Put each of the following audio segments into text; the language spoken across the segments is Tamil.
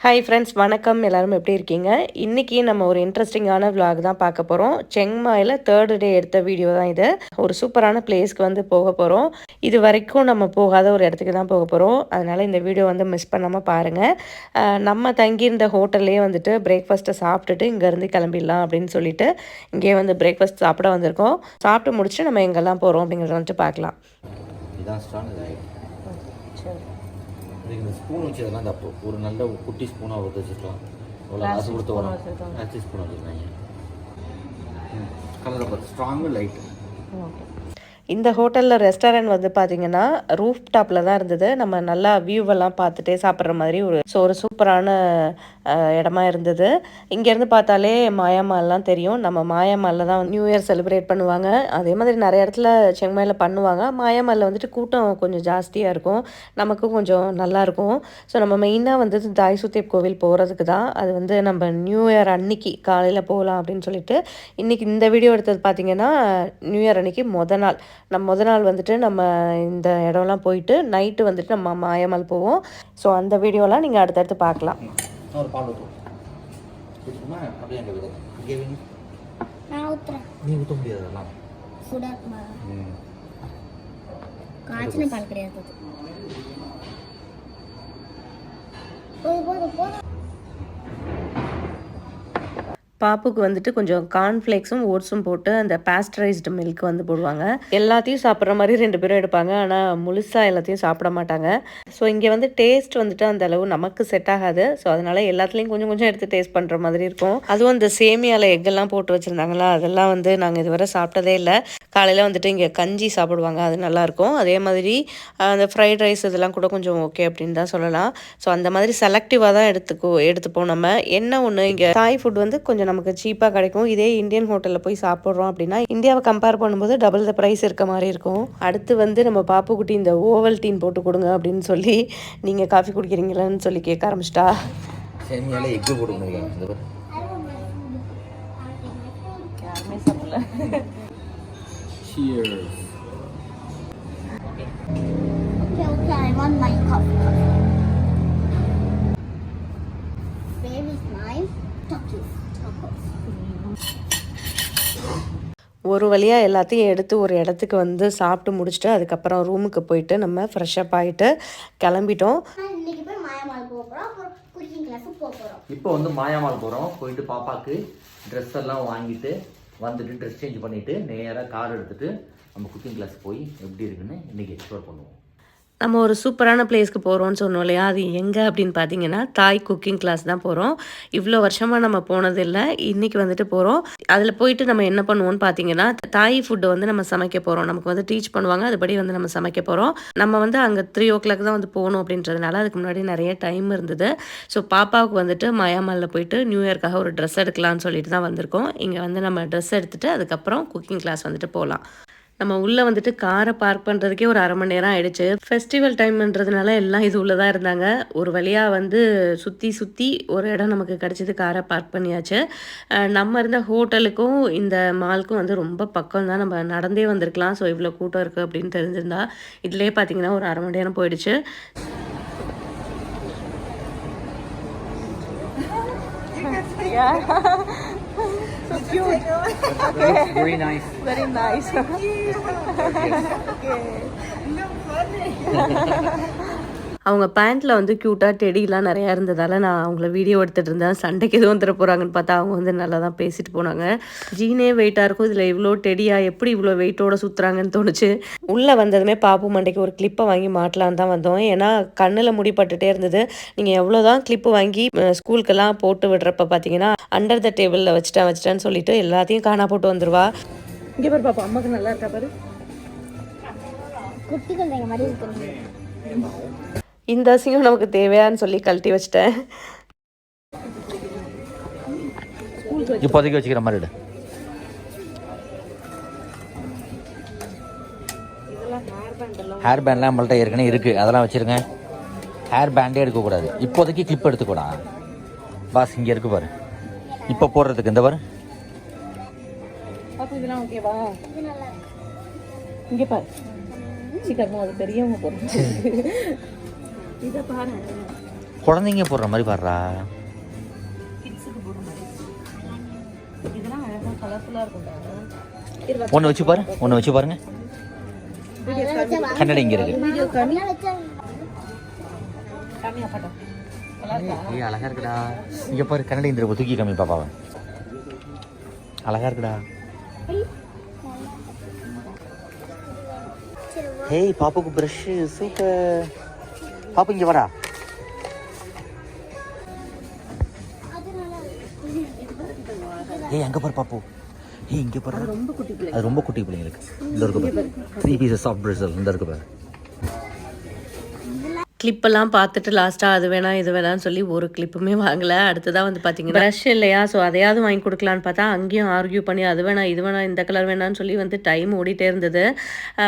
ஹாய் ஃப்ரெண்ட்ஸ், வணக்கம். எல்லாரும் எப்படி இருக்கீங்க? இன்றைக்கி நம்ம ஒரு இன்ட்ரெஸ்டிங்கான விலாக் தான் பார்க்க போகிறோம். செங்மாயில் 3rd டே எடுத்த வீடியோ தான் இது. ஒரு சூப்பரான பிளேஸ்க்கு வந்து போக போகிறோம். இது வரைக்கும் நம்ம போகாத ஒரு இடத்துக்கு தான் போக போகிறோம். அதனால் இந்த வீடியோ வந்து மிஸ் பண்ணாமல் பாருங்கள். நம்ம தங்கியிருந்த ஹோட்டல்லே வந்துட்டு பிரேக்ஃபாஸ்ட்டை சாப்பிட்டுட்டு இங்கேருந்து கிளம்பிடலாம் அப்படின்னு சொல்லிட்டு இங்கேயே வந்து பிரேக்ஃபாஸ்ட் சாப்பிட வந்திருக்கோம். சாப்பிட்டு முடிச்சுட்டு நம்ம எங்கெல்லாம் போகிறோம் அப்படிங்கிறத வந்துட்டு பார்க்கலாம். இந்த ஸ்பூன் வச்சதெல்லாம் தப்பு. ஒரு நல்ல குட்டி ஸ்பூனாக ஒருத்த வச்சுருக்கலாம். அவ்வளோ காசு கொடுத்து வரும். பிளாஸ்டிக் ஸ்பூன் வச்சுருக்காங்க. கலரை பார்த்து ஸ்ட்ராங்கு லைட்டு. இந்த ஹோட்டலில் ரெஸ்டாரண்ட் வந்து பார்த்திங்கன்னா ரூஃப் டாப்பில் தான் இருந்தது. நம்ம நல்லா வியூவெல்லாம் பார்த்துட்டே சாப்பிட்ற மாதிரி ஒரு சூப்பரான இடமா இருந்தது. இங்கேருந்து பார்த்தாலே மாயாமால்லாம் தெரியும். நம்ம மாயாமாலில் தான் நியூ இயர் செலிப்ரேட் பண்ணுவாங்க. அதே மாதிரி நிறைய இடத்துல செங்மாயில் பண்ணுவாங்க. மாயாமாலில் வந்துட்டு கூட்டம் கொஞ்சம் ஜாஸ்தியாக இருக்கும். நமக்கும் கொஞ்சம் நல்லாயிருக்கும். ஸோ நம்ம மெயினாக வந்து தாய் சுத்தேப் கோவில் போகிறதுக்கு தான். அது வந்து நம்ம நியூ இயர் அன்னைக்கு காலையில் போகலாம் அப்படின்னு சொல்லிட்டு இன்றைக்கி இந்த வீடியோ எடுத்தது பார்த்திங்கன்னா நியூ இயர் அன்றைக்கி மொதல் நாள் வந்துட்டு நம்ம இந்த இடம்லாம் போயிட்டு நைட்டு வந்துட்டு நம்ம மாயாமல் போவோம். ஸோ அந்த வீடியோலாம் நீங்கள் அடுத்தடுத்து பார்க்கலாம். ஒரு பால் ஊற்றுமா அப்படியே அங்கே விடுங்க. இங்கே வேணும் நான் ஊற்றுறேன். நீ ஊற்ற முடியாது. அதெல்லாம் சுடாக்குமா காய்ச்சின பால் கிடையாது. பாப்புக்கு வந்துட்டு கொஞ்சம் கார்ன்ஃப்ளேக்ஸும் ஓட்ஸும் போட்டு அந்த பாஸ்டரைஸ்டு மில்க் வந்து போடுவாங்க. எல்லாத்தையும் சாப்பிட்ற மாதிரி 2 பேரும் எடுப்பாங்க. ஆனால் முழுசாக எல்லாத்தையும் சாப்பிட மாட்டாங்க. ஸோ இங்கே வந்து டேஸ்ட் வந்துட்டு அந்த அளவு நமக்கு செட் ஆகாது. ஸோ அதனால் எல்லாத்துலேயும் கொஞ்சம் கொஞ்சம் எடுத்து டேஸ்ட் பண்ணுற மாதிரி இருக்கும். அதுவும் அந்த சேமியாவில் எக்கெல்லாம் போட்டு வச்சுருந்தாங்களா, அதெல்லாம் வந்து நாங்கள் இதுவரை சாப்பிட்டதே இல்லை. காலையில் வந்துட்டு இங்கே கஞ்சி சாப்பிடுவாங்க, அது நல்லாயிருக்கும். அதே மாதிரி அந்த ஃப்ரைட் ரைஸ் இதெல்லாம் கூட கொஞ்சம் ஓகே அப்படின்னு தான் சொல்லலாம். ஸோ அந்த மாதிரி செலக்டிவாக தான் எடுத்துப்போம். நம்ம என்ன ஒன்று இங்கே தாய் ஃபுட் வந்து கொஞ்சம் நமக்கு சீப்பாக கிடைக்கும். இதே இந்தியன் ஹோட்டலில் போய் சாப்பிட்றோம் அப்படின்னா இந்தியாவை கம்பேர் பண்ணும்போது டபுள் த ப்ரைஸ் இருக்க மாதிரி இருக்கும். அடுத்து வந்து நம்ம பாப்புக்குட்டி இந்த ஓவல் டீன் போட்டு கொடுங்க அப்படின்னு சொல்லி நீங்கள் காஃபி குடிக்கிறீங்களான்னு சொல்லி கேட்க ஆரம்பிச்சிட்டா. சேமியால எக்கு போட்டு கொடுங்க. யாருமே சாப்பிடல. Cheers. Okay, I want my coffee. Where is my tacos? ஒரு வழியாக எல்லாத்தையும் எடுத்து ஒரு இடத்துக்கு வந்து சாப்பிட்டு முடிச்சுட்டு அதுக்கப்புறம் ரூமுக்கு போயிட்டு நம்ம ஃப்ரெஷ்அப் ஆகிட்டு கிளம்பிட்டோம். இப்போ வந்து மாயாமால் போகிறோம். போயிட்டு பாப்பாவுக்கு ட்ரெஸ் எல்லாம் வாங்கிட்டு வந்துட்டு ட்ரெஸ் சேஞ்ச் பண்ணிவிட்டு நேராக கார் எடுத்துகிட்டு நம்ம குக்கிங் கிளாஸ் போய் எப்படி இருக்குன்னு இன்றைக்கி எக்ஸ்ப்ளோர் பண்ணுவோம். நம்ம ஒரு சூப்பரான பிளேஸ்க்கு போகிறோம்னு சொன்னோம் இல்லையா, அது எங்கே அப்படின்னு பார்த்தீங்கன்னா தாய் குக்கிங் கிளாஸ் தான் போகிறோம். இவ்வளோ வருஷமாக நம்ம போனதில்லை, இன்றைக்கி வந்துட்டு போகிறோம். அதில் போயிட்டு நம்ம என்ன பண்ணுவோம்னு பார்த்தீங்கன்னா தாய் ஃபுட்டு வந்து நம்ம சமைக்க போகிறோம். நமக்கு வந்து டீச் பண்ணுவாங்க, அதுபடி வந்து நம்ம சமைக்க போகிறோம். நம்ம வந்து அங்கே 3 o'clock தான் வந்து போகணும் அப்படின்றதுனால அதுக்கு முன்னாடி நிறைய டைம் இருந்தது. ஸோ பாப்பாவுக்கு வந்துட்டு மாயாமாலில் போயிட்டு நியூ இயர்க்காக ஒரு ட்ரெஸ் எடுக்கலாம்னு சொல்லிட்டு தான் வந்திருக்கோம். இங்கே வந்து நம்ம ட்ரெஸ் எடுத்துகிட்டு அதுக்கப்புறம் குக்கிங் கிளாஸ் வந்துட்டு போகலாம். நம்ம உள்ளே வந்துட்டு காரை பார்க் பண்ணுறதுக்கே ஒரு 1/2 மணி நேரம் ஆகிடுச்சு. ஃபெஸ்டிவல் டைம்ன்றதுனால எல்லாம் இது உள்ளே தான் இருந்தாங்க. ஒரு வழியாக வந்து சுற்றி ஒரு இடம் நமக்கு கிடச்சிது, காரை பார்க் பண்ணியாச்சு. நம்ம இருந்த ஹோட்டலுக்கும் இந்த மாலுக்கும் வந்து ரொம்ப பக்கம் தான், நம்ம நடந்தே வந்திருக்கலாம். ஸோ இவ்வளோ கூட்டம் இருக்குது அப்படின்னு தெரிஞ்சிருந்தா இதிலே பார்த்தீங்கன்னா ஒரு 1/2 மணி நேரம் போயிடுச்சு. So cute. Okay. Very nice. Very nice. Thank you. Okay. No funny. அவங்க பேண்ட்டில் வந்து க்யூட்டாக டெடிலாம் நிறையா இருந்ததால் நான் அவங்கள வீடியோ எடுத்துகிட்டு இருந்தேன். சண்டைக்கு எதுவும் வந்துட போகிறாங்கன்னு பார்த்தா அவங்க வந்து நல்லா தான் பேசிட்டு போனாங்க. ஜீனே வெயிட்டாக இருக்கும், இதில் இவ்வளோ டெடியா எப்படி இவ்வளோ வெயிட்டோட சுற்றுறாங்கன்னு தோணுச்சு. உள்ளே வந்ததுமே பாப்பு மண்டைக்கு ஒரு கிளிப்பை வாங்கி மாட்டலான்னு தான் வந்தோம். ஏன்னா கண்ணில் முடிப்பட்டுட்டே இருந்தது. நீங்கள் எவ்வளோ தான் கிளிப்பு வாங்கி ஸ்கூலுக்கெல்லாம் போட்டு விடுறப்ப பார்த்தீங்கன்னா அண்டர் த டேபிளில் வச்சுட்டேன்னு சொல்லிட்டு எல்லாத்தையும் காணா போட்டு வந்துடுவா. இங்கே பாரு பாப்பா, அம்மாவுக்கு நல்லா இருக்கா பாரு. குட்டிகள் எங்கள் மாதிரி இருக்கிறது. இந்த அசிங்கம் நமக்கு தேவையான்னு சொல்லி கழட்டி வச்சிட்டேன். இப்போதைக்கு வச்சுக்கிற மாதிரி. ஹேர் பேண்ட்லாம் நம்மள்ட்ட ஏற்கனவே இருக்குது, அதெல்லாம் வச்சுருங்க. ஹேர் பேண்டே எடுக்கக்கூடாது. இப்போதைக்கு கிளிப் எடுத்துக்கூடா பாஸ். இங்கே இருக்கு பாரு, இப்போ போடுறதுக்கு இந்த பாரு. இதெல்லாம் ஓகேவா? இங்கே பாரு, சீக்கிரமா அது பெரியவங்க போடுறது. இதை பாரு, குழந்தைங்க போடுற மாதிரி பாடுறா. கிட்ஸுக்கு போடுற மாதிரி இதெல்லாம் அழகாக கலர்ஃபுல்லாக இருக்கும்டா. ஒன்று வச்சு பாரு, ஒன்று வச்சு பாருங்க. கன்னடம் இங்கே இருக்கு. வீடியோ கம்மியாக பட்டம் ஏய் அழகா இருக்குடா. இங்கே பாரு கன்னடம் இந்திர தூக்கி கம்மி பாப்பாவை. அழகா இருக்குடா. ஹேய் பாப்புக்கு ப்ரஷ் சூப்பர். பாப்பு இங்கே வாடா. ஏய் அங்கே பாரு பாப்பு. ஏய் இங்கே பாரு. அது ரொம்ப குட்டி பிள்ளைங்களுக்கு. இந்த இருக்கு பாரு 3 pieces of bristle. இந்த இருக்கு பாரு. கிளிப்பெல்லாம் பார்த்துட்டு லாஸ்ட்டாக அது வேணாம் இது வேணாம்னு சொல்லி ஒரு கிளிப்புமே வாங்கலை. அடுத்ததான் வந்து பார்த்தீங்கன்னா ப்ரஷ் இல்லையா, ஸோ அதையாவது வாங்கி கொடுக்கலான்னு பார்த்தா அங்கேயும் ஆர்கியூ பண்ணி அது வேணாம் இது வேணாம் இந்த கலர் வேணான்னு சொல்லி வந்து டைம் ஓடிட்டே இருந்தது.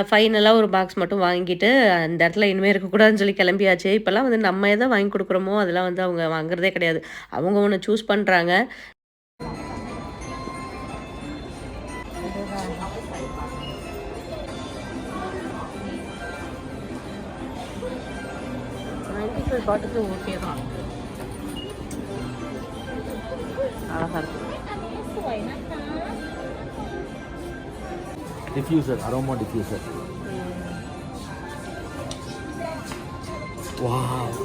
ஃபைனலாக ஒரு பாக்ஸ் மட்டும் வாங்கிட்டு அந்த இடத்துல இனிமேல் இருக்கக்கூடாதுன்னு சொல்லி கிளம்பியாச்சு. இப்போல்லாம் வந்து நம்ம எதை வாங்கி கொடுக்குறோமோ அதெல்லாம் வந்து அவங்க வாங்குறதே கிடையாது. அவங்க ஒன்று சூஸ் பண்ணுறாங்க. பாட்டுக்கு ஓகே தான், அழகா இருக்கு. Diffuser, aroma diffuser. வாவ்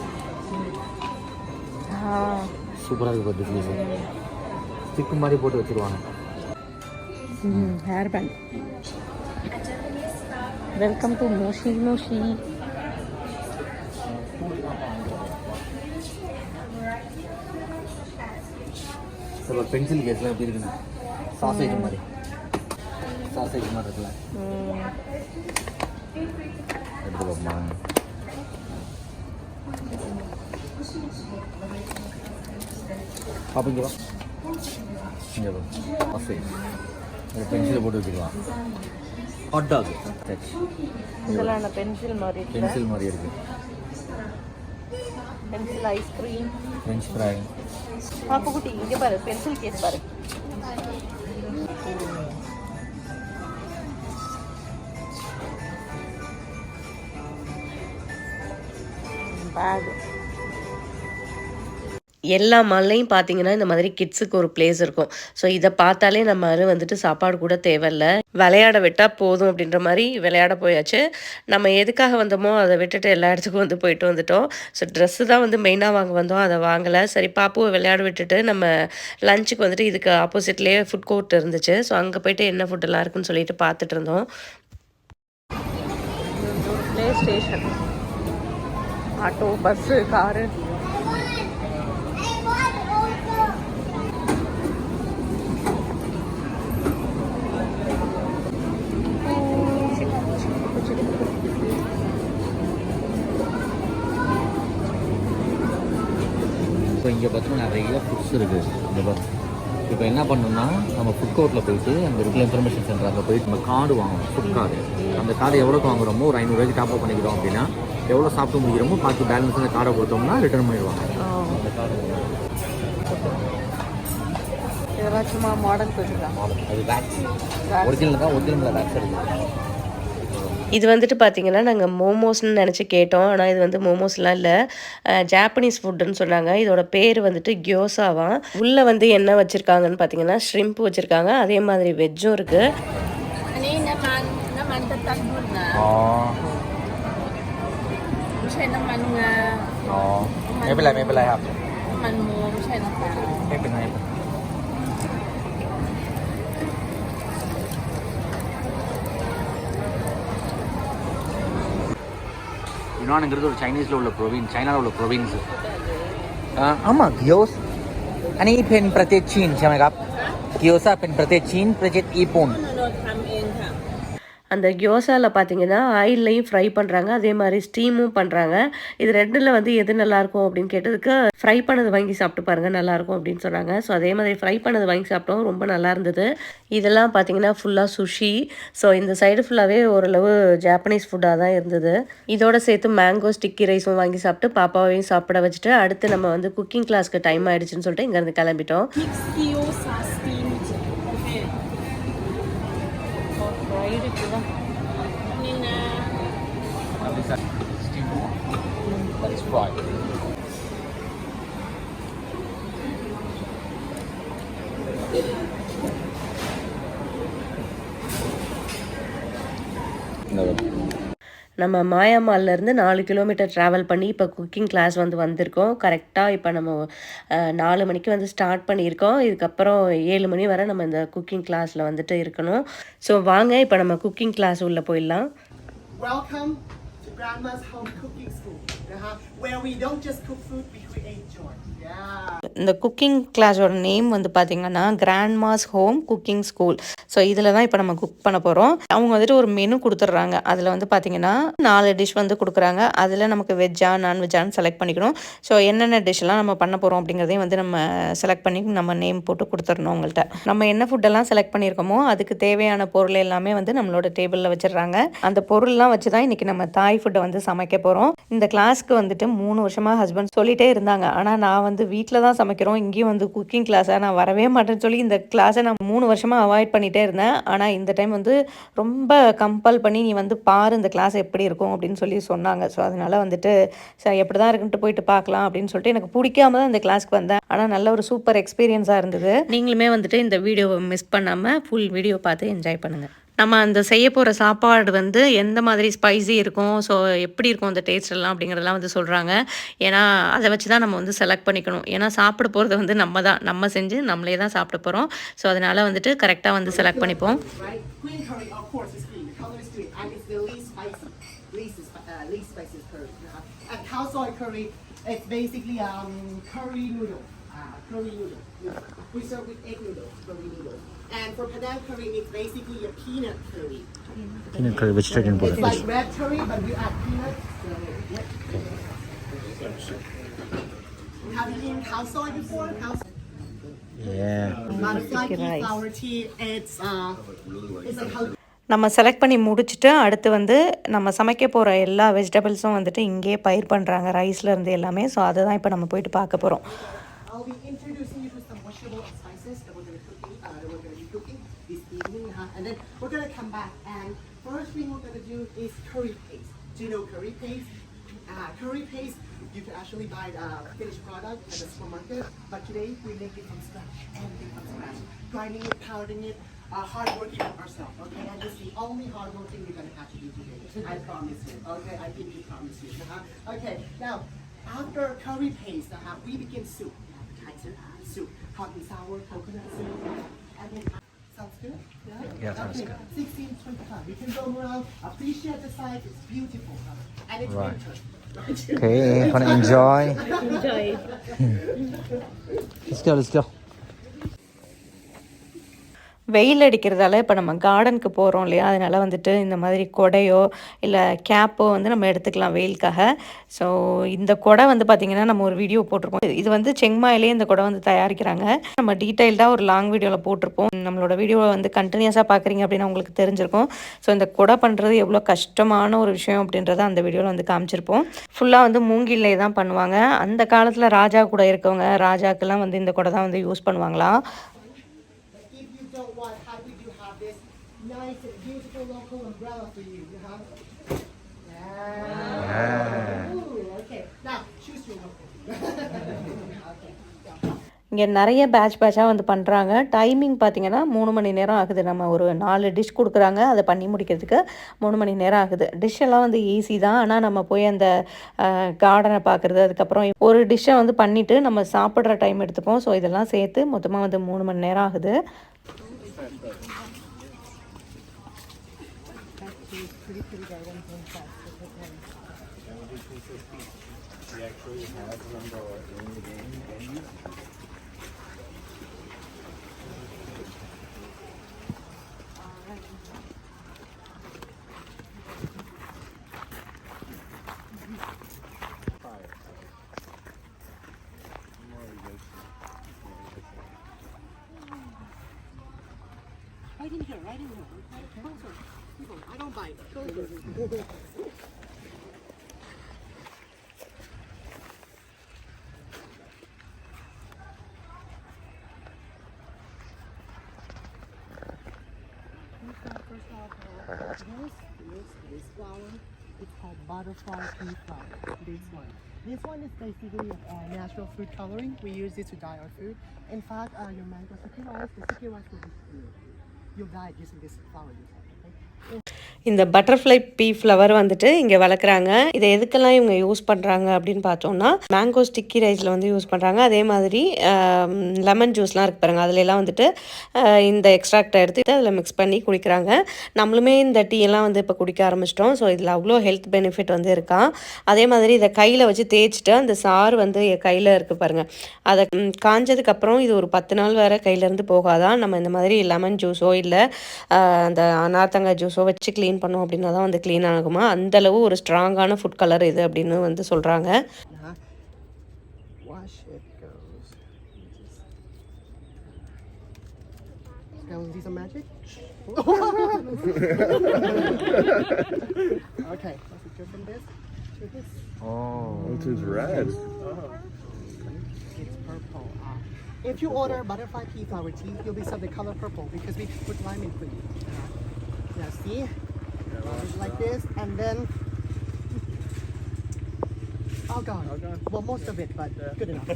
சூப்பராக இருக்கு. டிஃப்யூசர் ஸ்டிக் மாதிரி போட்டு வச்சிருவாங்க. Hair band. Welcome to Moshi Moshi. Pencil கேஸ்லாம் எப்படி இருக்குன்னு சாசேஜ் மாதிரி இருக்குல்ல, எடுத்து பார்ப்போமா? அப்போ இங்கே வா, இங்கே வா. சாசேஜ் பென்சிலை போட்டு வச்சுக்கலாம். ஹாட் டாக் இதெல்லாம் பென்சில் மாதிரி இருக்கு. Pencil ice cream, French fry. பாப்புக்குட்டி இங்கே பாரு பென்சில் கேஸ் பாரு. பேக். எல்லா மால்லையும் பார்த்தீங்கன்னா இந்த மாதிரி கிட்ஸுக்கு ஒரு பிளேஸ் இருக்கும். ஸோ இதை பார்த்தாலே நம்ம வந்துட்டு சாப்பாடு கூட தேவையில்லை, விளையாட விட்டால் போதும் அப்படின்ற மாதிரி விளையாட போயாச்சு. நம்ம எதுக்காக வந்தோமோ அதை விட்டுட்டு எல்லா இடத்துக்கும் வந்து போயிட்டு வந்துட்டோம். ஸோ ட்ரெஸ்ஸு தான் வந்து மெயினாக வாங்க வந்தோம், அதை வாங்கலை. சரி பாப்புவை விளையாட விட்டுட்டு நம்ம லஞ்சுக்கு வந்துட்டு இதுக்கு ஆப்போசிட்லேயே ஃபுட் கோர்ட் இருந்துச்சு. ஸோ அங்கே போயிட்டு என்ன ஃபுட்டெல்லாம் இருக்குன்னு சொல்லிட்டு பார்த்துட்டு இருந்தோம். Play station, auto, bus, car. இப்போ இங்கே பார்த்தீங்கன்னா நிறைய ஃபுட்ஸ் இருக்குது. இப்போ என்ன பண்ணணும்னா நம்ம ஃபுட் கோர்ட்டில் போயிட்டு அங்கே இருக்கிற இன்ஃபர்மேஷன் சென்டர் அங்கே போயிட்டு நம்ம கார்டு வாங்கணும், ஃபுட் கார்டு. அந்த கார்டு எவ்வளோக்கு வாங்குறோமோ ஒரு 500 ரூபாய்க்கு டாப் அப் பண்ணிக்கிறோம் அப்படின்னா எவ்வளோ சாப்பிட்டு முடிக்கிறோமோ பாக்கி பேலன்ஸ் அந்த கார்டை கொடுத்தோம்னா ரிட்டர்ன் பண்ணிடுவாங்க. அந்த கார்டு இதெல்லாம் சும்மா மாடல் வச்சுருக்காங்க. அது வேக்ஸ் ஒரிஜினல் தான், ஒரிஜினல் வேக்ஸ் இருக்குது. இது வந்துட்டு பார்த்தீங்கன்னா நாங்கள் மோமோஸ்ன்னு நினச்சி கேட்டோம். ஆனால் இது வந்து மோமோஸ்லாம் இல்லை, ஜாப்பனீஸ் ஃபுட்டுன்னு சொன்னாங்க. இதோட பேர் வந்துட்டு கியோசாவாம். உள்ளே வந்து என்ன வச்சுருக்காங்கன்னு பார்த்தீங்கன்னா ஷ்ரிம்ப் வச்சுருக்காங்க, அதே மாதிரி வெஜ்ஜும் இருக்குது. யுனான்ங்கிறது ஒரு சைனீஸில் உள்ள ப்ரொவின்ஸ், சைனாவில் உள்ள ப்ரொவின்ஸு. ஆமாம் kiosk. Ani pen pratet chin ใช่ไหมครับ Gyoza เป็นประเทศจีนประเทศญี่ปุ่น அந்த கியோசாவில் பார்த்தீங்கன்னா ஆயில்லையும் ஃப்ரை பண்ணுறாங்க, அதே மாதிரி ஸ்டீமும் பண்ணுறாங்க. இது ரெண்டில் வந்து எது நல்லாயிருக்கும் அப்படின்னு கேட்டதுக்கு ஃப்ரை பண்ணது வாங்கி சாப்பிட்டு பாருங்கள் நல்லாயிருக்கும் அப்படின்னு சொன்னாங்க. ஸோ அதே மாதிரி ஃப்ரை பண்ணது வாங்கி சாப்பிட்டோம், ரொம்ப நல்லா இருந்தது. இதெல்லாம் பார்த்தீங்கன்னா ஃபுல்லாக சுஷி. ஸோ இந்த சைடு ஃபுல்லாகவே ஓரளவு ஜாப்பனீஸ் ஃபுட்டாக தான் இருந்தது. இதோட சேர்த்து மேங்கோ ஸ்டிக்கி ரைஸும் வாங்கி சாப்பிட்டு பாப்பாவையும் சாப்பிட வச்சுட்டு அடுத்து நம்ம வந்து குக்கிங் கிளாஸ்க்கு டைம் ஆகிடுச்சின்னு சொல்லிட்டு இங்கேருந்து கிளம்பிட்டோம். That is fried. நம்ம மாயாமால்லேருந்து 4 கிலோமீட்டர் ட்ராவல் பண்ணி இப்போ குக்கிங் கிளாஸ் வந்திருக்கோம். கரெக்டாக இப்போ நம்ம 4 மணிக்கு ஸ்டார்ட் பண்ணியிருக்கோம். இதுக்கப்புறம் 7 மணி வரை நம்ம இந்த குக்கிங் கிளாஸில் இருக்கணும். ஸோ வாங்க இப்போ நம்ம குக்கிங் கிளாஸ் உள்ளே போயிடலாம். Welcome to Grandma's Home Cooking School, where we don't just cook food, we create joy. இந்த குக்கிங் கிளாஸோட நேம் பார்த்தீங்கன்னா Grandma's home cooking school. So இதில் தான் இப்போ நம்ம குக் பண்ண போகிறோம். அவங்க ஒரு மெனு கொடுத்துட்றாங்க. அதில் பார்த்தீங்கன்னா 4 டிஷ் கொடுக்குறாங்க. அதில் நமக்கு வெஜ்ஜா நான்வெஜ்ஜான்னு செலக்ட் பண்ணிக்கணும். ஸோ என்னென்ன டிஷ்லாம் நம்ம பண்ண போகிறோம் அப்படிங்கிறதையும் நம்ம செலக்ட் பண்ணி நம்ம நேம் போட்டு கொடுத்துடணும் அவங்கள்ட்ட. நம்ம என்ன ஃபுட்டெல்லாம் செலக்ட் பண்ணியிருக்கோமோ அதுக்கு தேவையான பொருள் எல்லாமே நம்மளோட டேபிளில் வச்சிடுறாங்க. அந்த பொருள்லாம் வச்சு தான் இன்றைக்கி நம்ம தாய் ஃபுட்டை சமைக்க போகிறோம். இந்த கிளாஸ்க்கு 3 வருஷமாக ஹஸ்பண்ட் சொல்லிகிட்டே இருந்தாங்க. ஆனால் நான் வீட்டில் தான் சமைக்கிறோம், இங்கேயும் குக்கிங் கிளாஸை நான் வரவே மாட்டேன்னு சொல்லி இந்த கிளாஸை நான் 3 வருஷமாக அவாய்ட் பண்ணிகிட்டே இருந்தேன். ஆனால் இந்த டைம் ரொம்ப கம்பல் பண்ணி நீ பாரு இந்த கிளாஸ் எப்படி இருக்கும் அப்படின்னு சொல்லி சொன்னாங்க. ஸோ அதனால் சரி எப்படி தான் இருக்குன்ட்டு போயிட்டு பார்க்கலாம் அப்படின்னு சொல்லிட்டு எனக்கு பிடிக்காம தான் இந்த கிளாஸ்க்கு வந்தேன். ஆனால் நல்ல ஒரு சூப்பர் எக்ஸ்பீரியன்ஸாக இருந்தது. நீங்களுமே இந்த வீடியோவை மிஸ் பண்ணாமல் ஃபுல் வீடியோ பார்த்து என்ஜாய் பண்ணுங்கள். நம்ம அந்த செய்ய போகிற சாப்பாடு எந்த மாதிரி ஸ்பைசி இருக்கும், ஸோ எப்படி இருக்கும் அந்த டேஸ்ட் எல்லாம் அப்படிங்கிறதெல்லாம் சொல்கிறாங்க. ஏன்னா அதை வச்சு தான் நம்ம செலக்ட் பண்ணிக்கணும். ஏன்னா சாப்பிட போகிறது நம்ம செஞ்சு நம்மளே தான் சாப்பிட போகிறோம். ஸோ அதனால் கரெக்டாக செலக்ட் பண்ணிப்போம். Green curry, of course, is green. The color is green, and it's the least spicy, least spicy curry. And khao soi curry, it's basically curry noodle. Curry noodle. We serve with egg noodles, curry noodles. And for Padang curry, it's basically a peanut curry. Peanut curry, vegetarian It's like red curry, but we add peanuts. Have you eaten khao soi before? Khao soi. Yeah. Butterfly pea flour tea. It's like how. நம்ம செலக்ட் பண்ணி முடிச்சுட்டு அடுத்து நம்ம சமைக்க போகிற எல்லா வெஜிடபிள்ஸும் இங்கேயே பயிர் பண்ணுறாங்க, ரைஸ்லேருந்து எல்லாமே. ஸோ அதை தான் இப்போ நம்ம போயிட்டு பார்க்க போகிறோம். I'll be introducing you to some vegetable and spices that we're going to be cooking this evening, and then we're going to come back. And first thing we're going to do is curry paste. Do you know curry paste? Curry paste, you can actually buy a finished product at the supermarket, but today we make it from scratch. Everything from scratch. Grinding it, powdering it, hard working ourselves. Okay, and this is the only hard work thing we're going to have to do today. I promise you. Okay, I give you promise you. Okay, now after curry paste, we begin soup. Soup, hot and sour coconut soup, and then sounds good. Yeah, sounds okay. good. 1625. You can go around, appreciate the sight. It's beautiful, and it's Right. winter. Okay, wanna enjoy? Enjoy. Let's go. வெயில் அடிக்கிறதால இப்போ நம்ம கார்டனுக்கு போகிறோம் இல்லையா, அதனால் இந்த மாதிரி கொடையோ இல்லை கேப்போ நம்ம எடுத்துக்கலாம் வெயிலுக்காக. ஸோ இந்த கொடை பார்த்திங்கன்னா நம்ம ஒரு வீடியோ போட்டிருப்போம். இது செங்மாயிலே இந்த கொடை தயாரிக்கிறாங்க. நம்ம டீட்டெயில்டாக ஒரு லாங் வீடியோவில் போட்டிருப்போம். நம்மளோட வீடியோவை கண்டினியூஸாக பார்க்குறீங்க அப்படின்னா உங்களுக்கு தெரிஞ்சிருக்கும். ஸோ இந்த கொடை பண்ணுறது எவ்வளோ கஷ்டமான ஒரு விஷயம் அப்படின்றத அந்த வீடியோவில் காமிச்சிருப்போம். ஃபுல்லாக மூங்கிலே தான் பண்ணுவாங்க. அந்த காலத்தில் ராஜா கூட இருக்கவங்க, ராஜாக்கெல்லாம் இந்த கொடை தான் யூஸ் பண்ணுவாங்களாம். Nice and beautiful local umbrella for you, Ooh, okay. Now, choose your local. இங்கே நிறைய பேட்சாக பண்ணுறாங்க. டைமிங் பார்த்திங்கன்னா 3 மணி நேரம் ஆகுது. நம்ம ஒரு 4 டிஷ் கொடுக்குறாங்க, அதை பண்ணி முடிக்கிறதுக்கு 3 மணி நேரம் ஆகுது. டிஷ்ஷெல்லாம் ஈஸி தான். ஆனால் நம்ம போய் அந்த கார்டனை பார்க்குறது, அதுக்கப்புறம் ஒரு டிஷ்ஷை பண்ணிவிட்டு நம்ம சாப்பிட்ற டைம் எடுத்துப்போம். ஸோ இதெல்லாம் சேர்த்து மொத்தமாக 3 மணி நேரம் ஆகுது. Right in here. Closer. I don't bite. Closer. This flower, it's called butterfly pea flower. This one is basically natural food coloring. We use it to dye our food. In fact, your mango sticky rice, the sticky rice will be blue. You'll dye it using this flower. Okay? இந்த பட்டர்ஃப்ளை பீ ஃப்ளவர் வந்துட்டு இங்கே வளர்க்குறாங்க. இதை எதுக்கெல்லாம் இவங்க யூஸ் பண்ணுறாங்க அப்படின்னு பார்த்தோம்னா, மேங்கோ ஸ்டிக்கி ரைஸில் வந்து யூஸ் பண்ணுறாங்க. அதே மாதிரி லெமன் ஜூஸ்லாம் இருக்கு பாருங்க, அதுலலாம் வந்துட்டு இந்த எக்ஸ்ட்ராக்டை எடுத்து அதில் மிக்ஸ் பண்ணி குடிக்கிறாங்க. நம்மளுமே இந்த டீ எல்லாம் வந்து இப்போ குடிக்க ஆரம்பிச்சிட்டோம். ஸோ இதில் அவ்வளோ ஹெல்த் பெனிஃபிட் வந்து இருக்கா. அதே மாதிரி இதை கையில் வச்சு தேய்ச்சிட்டு அந்த சாறு வந்து கையில் இருக்குது பாருங்கள், அதை காஞ்சதுக்கப்புறம் இது ஒரு 10 நாள் வரை கையிலேருந்து போகாதான். நம்ம இந்த மாதிரி லெமன் ஜூஸோ இல்லை அந்த நார்த்தங்காய் ஜூஸோ வச்சு க்ளீன் பண்ணோம் அப்படின்னா தான் வந்து க்ளீன் ஆகுமா. அந்தளவு ஒரு ஸ்ட்ராங்கான ஃபுட் கலர் இது அப்படின்னு வந்து சொல்கிறாங்க. Wash it goes. Gonna do some magic? Okay, let's go from this to this. Oh, It is red. It's purple. If you order butterfly pea flower tea, you'll be served the color purple because we put lime in for you. Now see, it's like this, and then oh god, well most of it, but good enough.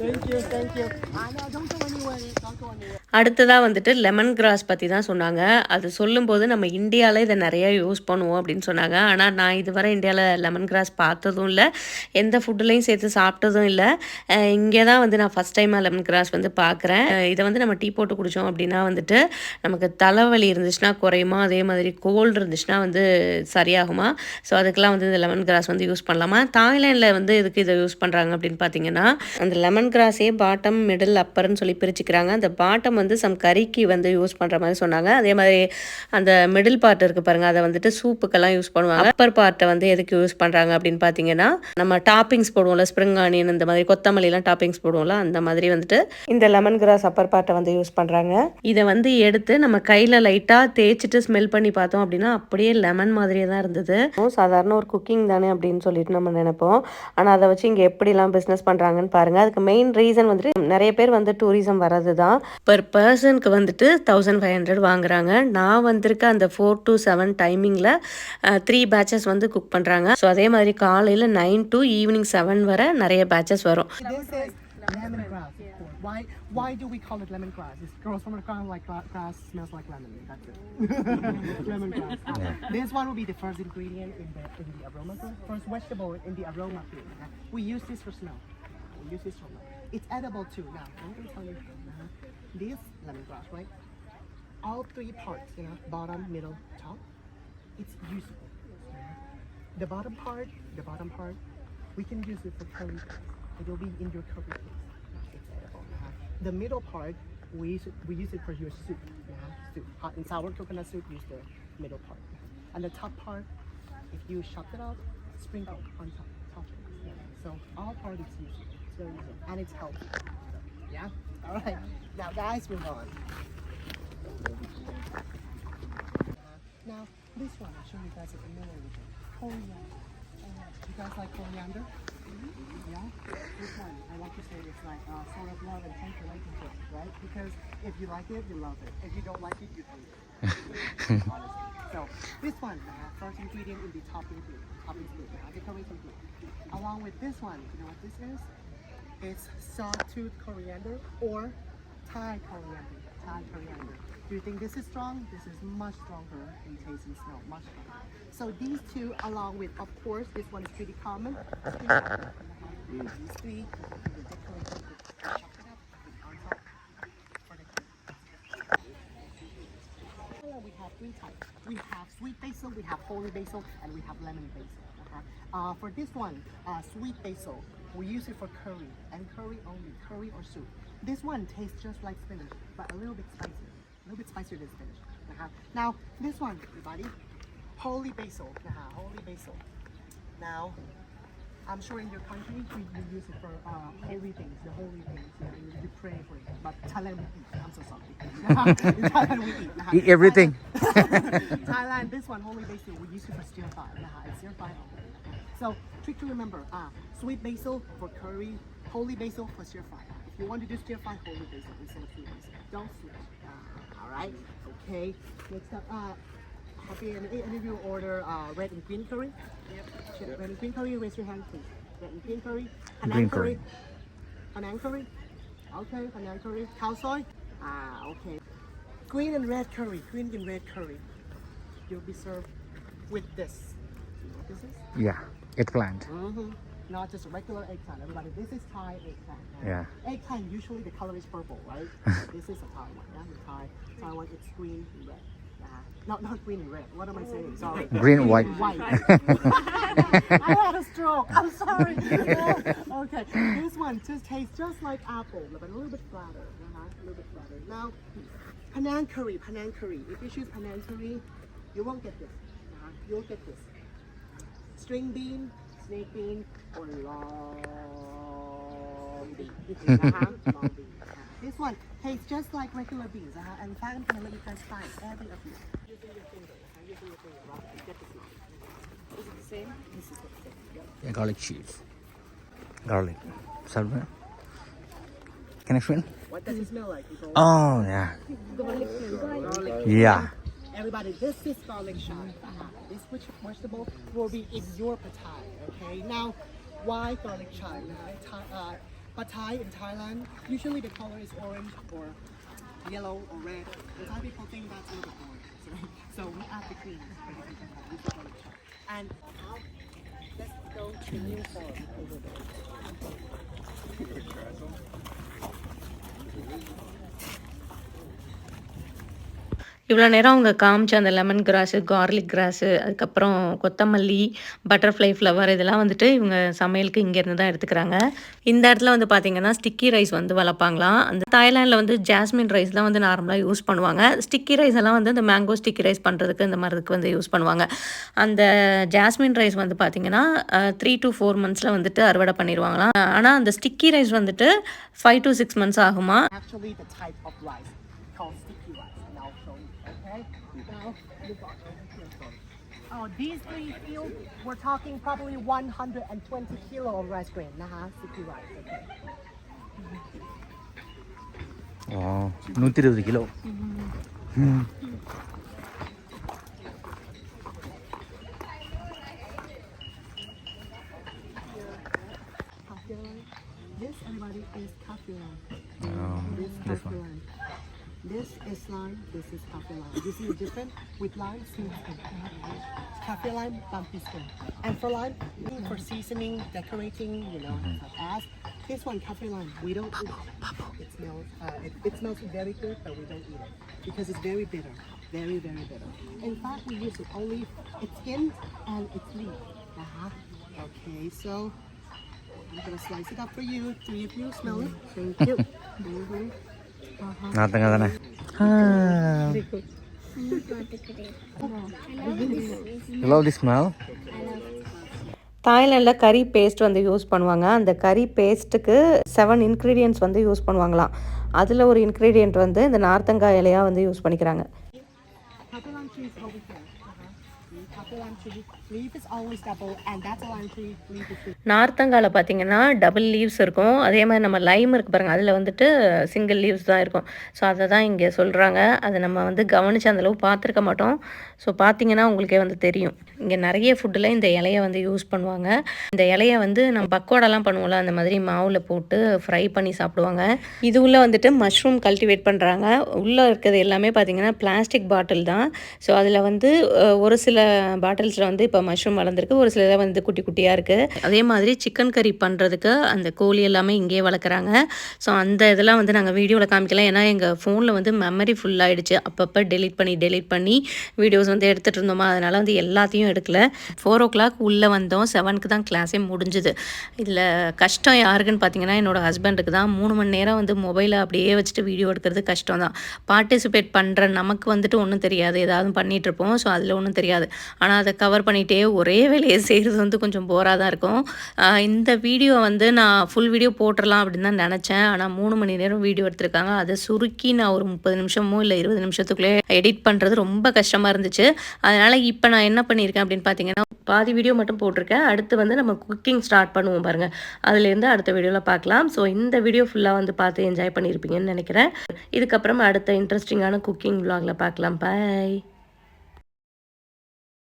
Thank you. No, don't go anywhere. Don't go anywhere. அடுத்ததாக வந்துட்டு லெமன் கிராஸ் பற்றி தான் சொன்னாங்க. அது சொல்லும்போது நம்ம இந்தியாவில் இதை நிறைய யூஸ் பண்ணுவோம் அப்படின்னு சொன்னாங்க. ஆனால் நான் இதுவரை இந்தியாவில் லெமன் கிராஸ் பார்த்ததும் இல்லை, எந்த ஃபுட்டுலையும் சேர்த்து சாப்பிட்டதும் இல்லை. இங்கே தான் வந்து நான் ஃபஸ்ட் டைமாக லெமன் கிராஸ் வந்து பார்க்குறேன். இதை வந்து நம்ம டீ போட்டு குடித்தோம் அப்படின்னா வந்துட்டு நமக்கு தலைவலி இருந்துச்சுன்னா குறையுமா, அதே மாதிரி கோல்டு இருந்துச்சுன்னா வந்து சரியாகுமா. ஸோ அதுக்கெல்லாம் வந்து இந்த லெமன் கிராஸ் வந்து யூஸ் பண்ணலாமா. தாய்லாண்டில் வந்து இதுக்கு இதை யூஸ் பண்ணுறாங்க அப்படின்னு பார்த்தீங்கன்னா, அந்த லெமன் கிராஸே பாட்டம் மிடில் அப்பர்னு சொல்லி பிரிச்சுக்கிறாங்க. அந்த பாட்டம் வந்து சம் கறிக்கு வந்து யூஸ் பண்ணுற மாதிரி சொன்னாங்க. அதே மாதிரி அந்த மிடில் பார்ட் இருக்குது பாருங்கள், அதை வந்துட்டு சூப்புக்கெல்லாம் யூஸ் பண்ணுவாங்க. அப்பர் பார்ட்டை வந்து எதுக்கு யூஸ் பண்ணுறாங்க அப்படின்னு பார்த்தீங்கன்னா, நம்ம டாப்பிங்ஸ் போடுவோம்ல, ஸ்ப்ரிங் ஆனியன் இந்த மாதிரி கொத்தமல்லிலாம் டாப்பிங்ஸ் போடுவோம்ல, அந்த மாதிரி வந்துட்டு இந்த லெமன் கிராஸ் அப்பர் பார்ட்டை வந்து யூஸ் பண்ணுறாங்க. இதை வந்து எடுத்து நம்ம கையில் லைட்டாக தேய்ச்சிட்டு ஸ்மெல் பண்ணி பார்த்தோம் அப்படின்னா அப்படியே லெமன் மாதிரியே தான் இருந்தது. சாதாரண ஒரு குக்கிங் தானே அப்படின்னு சொல்லிட்டு நம்ம நினைப்போம். ஆனால் அதை வச்சு இங்கே எப்படிலாம் பிஸ்னஸ் பண்ணுறாங்கன்னு பாருங்கள். அதுக்கு மெயின் ரீசன் வந்துட்டு நிறைய பேர் வந்து டூரிசம் வர்றது தான். பர் பர்சனுக்கு வந்துட்டு 1500 வாங்குறாங்க. நான் வந்திருக்க அந்த 4 to 7 டைமிங்கில் 3 பேட்சஸ் வந்து குக் பண்ணுறாங்க. ஸோ அதே மாதிரி காலையில் 9 to ஈவினிங் 7 வரை நிறைய பேட்சஸ் வரும். This is lemongrass. Why do we call it lemongrass? It grows from the ground like grass, smells like lemon. That's it. Lemongrass. This one will be the first ingredient in the aroma. First vegetable in the aroma field. We use this for smell. It's edible too. Now, I'm going to tell you. This lemongrass, right? All 3 parts, bottom, middle, top. It's useful. The bottom part, we can use it for curry. It will be in your curry paste. It's edible. The middle part, we use it for your soup. Soup. Hot and sour coconut soup, use the middle part. And the top part, if you chop it up, sprinkle on top. So all part is useful. It's very useful. And it's healthy. Yeah? Alright. Now guys, move on. Now this one, I'll show you guys a familiar with it. Coriander. You guys like coriander? Yeah? This one, I like to say it's like sort of love and hate relationship, right? Because if you like it, you love it. If you don't like it, you hate it. Honestly. So this one, first ingredient in the topping group. Decorating group. Along with this one, you know what this is? It's sawtooth coriander or Thai coriander. Do you think this is strong? This is much stronger in taste and smell, much stronger. So these two, along with, of course, this one is pretty common. These 3, the decorating group. Chop it up, put it on top for the we have 3 types. We have sweet basil, we have holy basil, and we have lemon basil. For this one, sweet basil, we use it for curry, and curry only, curry or soup. This one tastes just like spinach, but a little bit spicier. A little bit spicier than spinach. Now, this one, everybody, holy basil. Holy basil. Now, I'm sure in your country, we use it for holy things, the holy things. You pray for it. But Thailand we eat. I'm so sorry. In Thailand we eat. Eat everything. Thailand, this one, holy basil, we use it for stir fry. It's stir fry only. So, trick to remember, sweet basil for curry, holy basil for stir fry. If you want to do stir fry, holy basil instead of sweet basil. Don't switch. Alright? Okay. Next up, have any of you order red and green curry? Yep. Red and green curry, raise your hand please. Red and green curry. Green curry. Panang curry. Okay, Panang curry. Khao soy. Okay. green and red curry. Green and red curry. You'll be served with this. You know what this is? Yeah, eggplant. Mm-hmm. Not just a regular eggplant. Everybody, this is Thai eggplant. Yeah. Eggplant usually the color is purple, right? This is a Thai one. Yeah, the Thai one it's green and red. Not green and red. What am I saying? Sorry. Green, white. White. I had a stroke. I'm sorry. Okay. This one just tastes just like apple, but a little bit flatter. A little bit flatter. Now, Penang curry. Penang curry. If you choose Penang curry, you won't get this. You'll get this. String bean, snake bean, or long bean. Long bean. This one tastes just like regular beans. And in fact, I'm going to let you guys try every of these. Using your finger. Using your finger. Right? You get this one. Is it the same? This is the same. Yep. Yeah, garlic cheese. Garlic. Salmon. Can I feel? What does it smell like? Oh, yeah. Garlic. Yeah. Everybody, this is garlic shad. This vegetable will be in your pad thai. Okay. Now, why garlic shad? Pad thai in Thailand, usually the color is orange or yellow or red. The Thai people think that's a little bit boring. So we add the cream. And now, let's go to the new form over there. இவ்வளோ நேரம் அவங்க காமிச்ச அந்த லெமன் கிராஸு, கார்லிக் கிராஸு, அதுக்கப்புறம் கொத்தமல்லி, பட்டர்ஃப்ளை ஃப்ளவர் இதெல்லாம் வந்துட்டு இவங்க சமையலுக்கு இங்கேருந்து தான் எடுத்துக்கிறாங்க. இந்த இடத்துல வந்து பார்த்திங்கன்னா ஸ்டிக்கி ரைஸ் வந்து வளர்ப்பாங்களாம். அந்த தாய்லாண்டில் வந்து ஜாஸ்மின் ரைஸ் தான் வந்து நார்மலாக யூஸ் பண்ணுவாங்க. ஸ்டிக்கி ரைஸ் எல்லாம் வந்து இந்த மேங்கோ ஸ்டிக்கி ரைஸ் பண்ணுறதுக்கு இந்த மாதிரிக்கு வந்து யூஸ் பண்ணுவாங்க. அந்த ஜாஸ்மின் ரைஸ் வந்து பார்த்திங்கன்னா 3 to 4 monthஸில் வந்துட்டு அறுவடை பண்ணிடுவாங்களாம். ஆனால் அந்த ஸ்டிக்கி ரைஸ் வந்துட்டு 5 to 6 months ஆகுமா. Actually the type of rice called sticky rice. And I'll show you. Okay? Now, look at it. Oh, these 3 fields, we're talking probably 120 kilo of rice grain. Sticky rice. Okay. Oh, 120 kilo. This, everybody, is coffee lime. Oh, This this coffee one. lime. This is lime. This is coffee lime. You see the difference with lime? Coffee lime, bumpy skin. And for lime, for seasoning, decorating, you know, such as this one, coffee lime. We don't eat it. It smells very good, but we don't eat it because it's very bitter. Very, very bitter. In fact, we use it only its skin and its leaf. Okay, so I'm gonna slice it up for you. Three of you smell it. Thank you. Tengah sana. You love this smell? தாய்லாண்டில் கறி பேஸ்ட் வந்து யூஸ் பண்ணுவாங்க. அந்த கறி பேஸ்ட்டுக்கு 7 இன்க்ரீடியன்ட்ஸ் வந்து யூஸ் பண்ணுவாங்களாம். அதில் ஒரு இன்க்ரீடியன்ட் வந்து இந்த நார்த்தங்காய் இலையாக வந்து யூஸ் பண்ணிக்கிறாங்க. Pepper lime tree is over here. Pepper lime tree leaf is always double, and that's a lime tree leaf is tree. நார்த்தங்காயில் பார்த்தீங்கன்னா டபுள் லீவ்ஸ் இருக்கும். அதே மாதிரி நம்ம லைம் இருக்குது பாருங்கள், அதில் வந்துட்டு சிங்கிள் லீவ்ஸ் தான் இருக்கும். ஸோ அதை தான் இங்கே சொல்கிறாங்க. அதை நம்ம வந்து கவனித்து அந்தளவு பார்த்துருக்க மாட்டோம். ஸோ பார்த்தீங்கன்னா உங்களுக்கே வந்து தெரியும். இங்கே நிறைய ஃபுட்டில் இந்த இலையை வந்து யூஸ் பண்ணுவாங்க. இந்த இலையை வந்து நம்ம பக்கோடெல்லாம் பண்ணுவோம்ல, அந்த மாதிரி மாவில் போட்டு ஃப்ரை பண்ணி சாப்பிடுவாங்க. இது உள்ளே வந்துட்டு மஷ்ரூம் கல்டிவேட் பண்ணுறாங்க. உள்ளே இருக்கிறது எல்லாமே பார்த்தீங்கன்னா பிளாஸ்டிக் பாட்டில் தான். ஸோ அதில் வந்து ஒரு சில பாட்டில்ஸில் வந்து இப்போ மஷ்ரூம் வளர்ந்துருக்கு, ஒரு சில வந்து குட்டி குட்டியாக இருக்குது. அதே மாதிரி சிக்கன் கறி பண்ணுறதுக்கு அந்த கோழி எல்லாமே இங்கேயே வளர்க்குறாங்க. ஸோ அந்த இதெல்லாம் வந்து நாங்கள் வீடியோவில் காமிக்கலாம். ஏன்னா எங்கள் ஃபோனில் வந்து மெமரி ஃபுல்லாகிடுச்சு. அப்பப்போ டெலிட் பண்ணி வீடியோஸ் வந்து எடுத்துகிட்டு இருந்தோமா, அதனால் வந்து எல்லாத்தையும் எடுக்கல. 4 o'clock உள்ளே வந்தோம். 7க்கு தான் கிளாஸே முடிஞ்சுது. இதில் கஷ்டம் யாருக்குன்னு பார்த்தீங்கன்னா என்னோடய ஹஸ்பண்டுக்கு தான். 3 மணி நேரம் வந்து மொபைலை அப்படியே வச்சுட்டு வீடியோ எடுக்கிறது கஷ்டம் தான். பார்ட்டிசிபேட் பண்ணுற நமக்கு வந்துட்டு ஒன்றும் தெரியாது, ஏதாவது பண்ணிகிட்ருப்போம். ஸோ அதில் ஒன்றும் தெரியாது. ஆனால் அதை கவர் பண்ணிகிட்டே ஒரே வேலையை செய்கிறது வந்து கொஞ்சம் போராக தான் இருக்கும். இந்த வீடியோ வந்து நான் ஃபுல் வீடியோ போட்டுடலாம் அப்படின்னு தான் நினச்சேன். ஆனால் 3 மணி நேரம் வீடியோ எடுத்திருக்காங்க. அதை சுருக்கி நான் ஒரு 30 நிமிஷமோ இல்லை 20 நிமிஷத்துக்குள்ளே எடிட் பண்ணுறது ரொம்ப கஷ்டமாக இருந்துச்சு. அதனால் இப்போ நான் என்ன பண்ணியிருக்கேன் அப்படின்னு பார்த்தீங்கன்னா, பாதி வீடியோ மட்டும் போட்டிருக்கேன். அடுத்து வந்து நம்ம குக்கிங் ஸ்டார்ட் பண்ணுவோம் பாருங்கள், அதுலேருந்து அடுத்த வீடியோவில் பார்க்கலாம். ஸோ இந்த வீடியோ ஃபுல்லாக வந்து பார்த்து என்ஜாய் பண்ணியிருப்பீங்கன்னு நினைக்கிறேன். இதுக்கப்புறம் அடுத்த இன்ட்ரெஸ்டிங்கான குக்கிங் vlogல பார்க்கலாம். பாய்.